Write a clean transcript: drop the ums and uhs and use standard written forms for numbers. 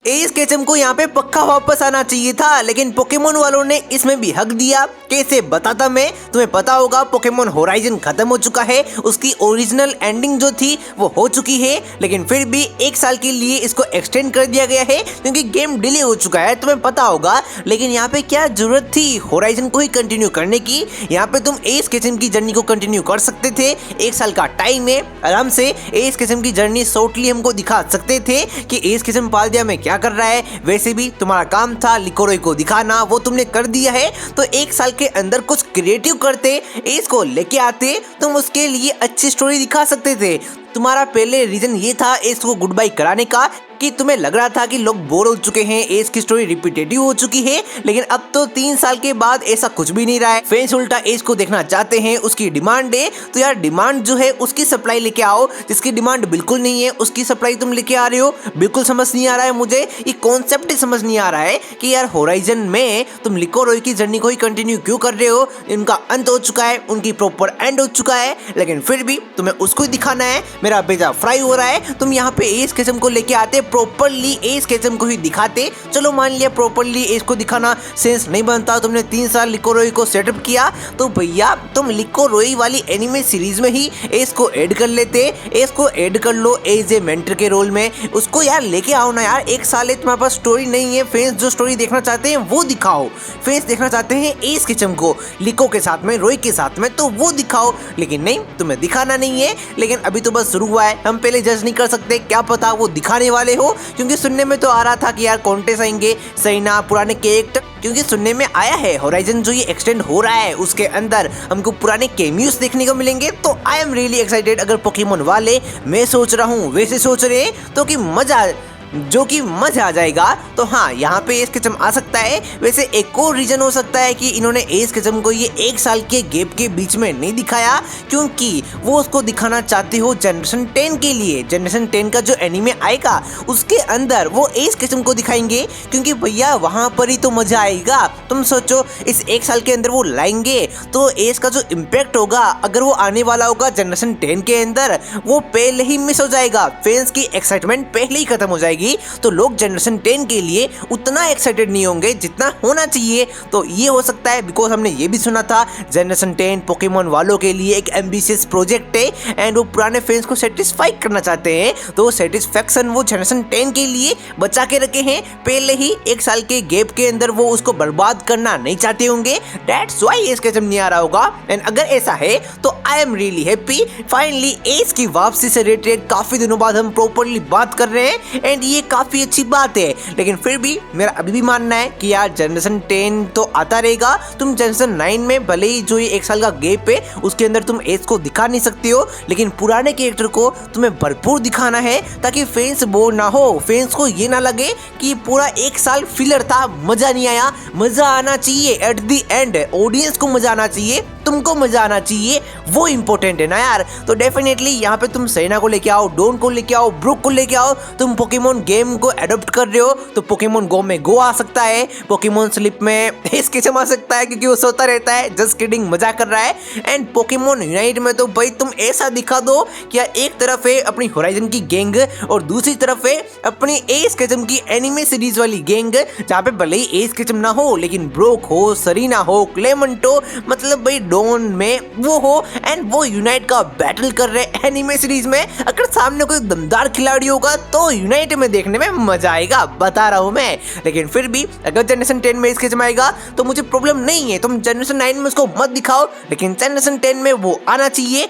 S Ketchum को यहाँ पे पक्का वापस आना चाहिए था, लेकिन पोकेमोन वालों ने इसमें भी हक दिया। कैसे बताता मैं, तुम्हें पता होगा पोकेमोन होराइजन खत्म हो चुका है, उसकी ओरिजिनल एंडिंग जो थी वो हो चुकी है, लेकिन फिर भी 1 साल के लिए इसको एक्सटेंड कर दिया गया है क्योंकि गेम डिले हो चुका है, तुम्हें पता होगा। लेकिन यहाँ पे क्या जरूरत थी होराइजन को ही कंटिन्यू करने की? यहाँ पे तुम एस केचम की जर्नी को कंटिन्यू कर सकते थे, 1 साल का टाइम है, आराम से एस केचम की जर्नी शॉर्टली हमको दिखा सकते थे कि एस केचम पालदिया में क्या कर रहा है। वैसे भी तुम्हारा काम था लिकोरोई को दिखाना, वो तुमने कर दिया है, तो 1 साल के अंदर कुछ क्रिएटिव करते, एस को लेके आते, तुम उसके लिए अच्छी स्टोरी दिखा सकते थे। तुम्हारा पहले रीजन ये था एस को गुड बाय कराने का कि तुम्हें लग रहा था कि लोग बोर हो चुके हैं, एस की स्टोरी रिपीटेटिव हो चुकी है, लेकिन अब तो 3 साल के बाद ऐसा कुछ भी नहीं रहा है। फैंस उल्टा एस को देखना चाहते हैं, उसकी डिमांड है, तो यार डिमांड जो है उसकी सप्लाई लेके आओ। जिसकी डिमांड बिल्कुल नहीं है उसकी सप्लाई तुम लेके आ रहे हो, बिल्कुल समझ नहीं आ रहा है मुझे, ये कॉन्सेप्ट ही समझ नहीं आ रहा है कि यार होराइजन में तुम लिकोरोई की जर्नी को ही कंटिन्यू क्यों कर रहे हो। इनका अंत हो चुका है, उनकी प्रॉपर एंड हो चुका है, लेकिन फिर भी तुम्हें उसको ही दिखाना है। मेरा बेजा फ्राई हो रहा है, तुम यहाँ पे एस केचम को लेके आते, प्रॉपर्ली एस केचम को ही दिखाते। चलो मान लिया प्रॉपर्ली एस को दिखाना सेंस नहीं बनता, तुमने 3 साल लिकोरोई को सेटअप किया, तो भैया तुम लिकोरोई वाली एनिमे सीरीज में ही एस को ऐड कर लेते, एस को ऐड कर लो एज ए मेंटर के रोल में, उसको यार लेके आओ ना यार। 1 साल है तुम्हारे पास, स्टोरी नहीं है, फैंस जो स्टोरी देखना चाहते हैं वो दिखाओ। फैंस देखना चाहते हैं एस केचम को लिको के साथ में, रोई के साथ में, तो वो दिखाओ, लेकिन नहीं, तुम्हें दिखाना नहीं है। लेकिन अभी तो बस शुरू हुआ है, हम पहले जज नहीं कर सकते, क्या पता वो दिखाने वाले हो, क्योंकि सुनने में तो आ रहा था कि यार कॉन्टेस्ट आएंगे, सही ना, पुराने कैरेक्टर, क्योंकि सुनने में आया है होराइजन जो ये एक्सटेंड हो रहा है उसके अंदर हमको पुराने कैमियोस देखने को मिलेंगे। तो आई एम रियली एक्साइटेड। अगर पोकेमोन वाले मैं सोच रहा हूँ वैसे सोच रहे हैं तो कि मजा आ जाएगा। तो हाँ, यहाँ पे एस केचम आ सकता है। वैसे एक और रीजन हो सकता है कि इन्होंने एस केचम को ये 1 साल के गैप के बीच में नहीं दिखाया, क्योंकि वो उसको दिखाना चाहते हो जनरेशन 10 के लिए। जनरेशन 10 का जो एनीमे आएगा उसके अंदर वो एस केचम को दिखाएंगे, क्योंकि भैया वहां पर ही तो मजा आएगा। तुम सोचो इस 1 साल के अंदर वो लाएंगे तो एस का जो इम्पैक्ट होगा, अगर वो आने वाला होगा जनरेशन 10 के अंदर, वो पहले ही मिस हो जाएगा। फैंस की एक्साइटमेंट पहले ही खत्म हो जाएगी, तो लोग जनरेशन 10 के लिए उतना एक्साइटेड नहीं होंगे जितना होना चाहिए। तो ये हो सकता है, बिकॉज हमने ये भी सुना था जनरेशन 10 पोकेमोन वालों के लिए एक एम्बिशियस प्रोजेक्ट है एंड वो पुराने फैंस को सेटिस्फाई करना चाहते हैं, तो सेटिस्फैक्शन वो जनरेशन 10 के लिए बचा के रखे हैं पहले ही। 1 साल के गैप के अंदर वो उसको बर्बाद करना नहीं चाहते होंगे, दैट्स व्हाई एस केचम नहीं आ रहा होगा। एंड अगर ऐसा है तो I am really happy, finally S की वापसी से रिलेटेड काफी दिनों बाद हम प्रॉपर्ली बात कर रहे हैं एंड ये काफी अच्छी बात है। लेकिन फिर भी मेरा अभी भी मानना है कि यार जनरेशन 10 तो आता रहेगा, तुम जनरेशन 9 में भले ही जो ये 1 साल का गैप है उसके अंदर तुम एस को दिखा नहीं सकते हो, लेकिन पुराने कैरेक्टर को तुम्हें भरपूर दिखाना है ताकि फैंस बोर ना हो, फैंस को ये ना लगे कि पूरा 1 साल फिलर था, मजा नहीं आया। मजा आना चाहिए एट द एंड, ऑडियंस को मजा आना चाहिए, तुमको मजा आना चाहिए, वो इंपॉर्टेंट है ना यार। तो डेफिनेटली यहाँ पे तुम सेना को लेके आओ, डोन को लेके आओ, ब्रूक को लेके आओ। तुम पोकेमोन गेम को एडॉप्ट कर रहे हो तो पोकेमोन गो में गो आ सकता है, पोकेमोन स्लिप में एस केचम आ सकता है क्योंकि वो सोता रहता है, जस्ट किडिंग, मजा कर रहा है। एंड पोकेमोन यूनाइट में तो भाई तुम ऐसा दिखा दो कि यार एक तरफ है अपनी होराइजन की गैंग और दूसरी तरफ है अपनी एस केचम की एनिमे सीरीज वाली गैंग, जहाँ पे भले ही एस केचम ना हो लेकिन ब्रोक हो, सरीना हो, क्लेमेंटो, मतलब भाई डोन में वो हो एंड वो यूनाइट का बैटल कर रहे एनिमे सीरीज में। अगर सामने कोई दमदार खिलाड़ी होगा तो यूनाइट में देखने में मजा आएगा, बता रहा हूं मैं। लेकिन फिर भी अगर जनरेशन 10 में इसके जमाएगा तो मुझे प्रॉब्लम नहीं है, तुम जनरेशन 9 में उसको मत दिखाओ, लेकिन जनरेशन 10 में वो आना चाहिए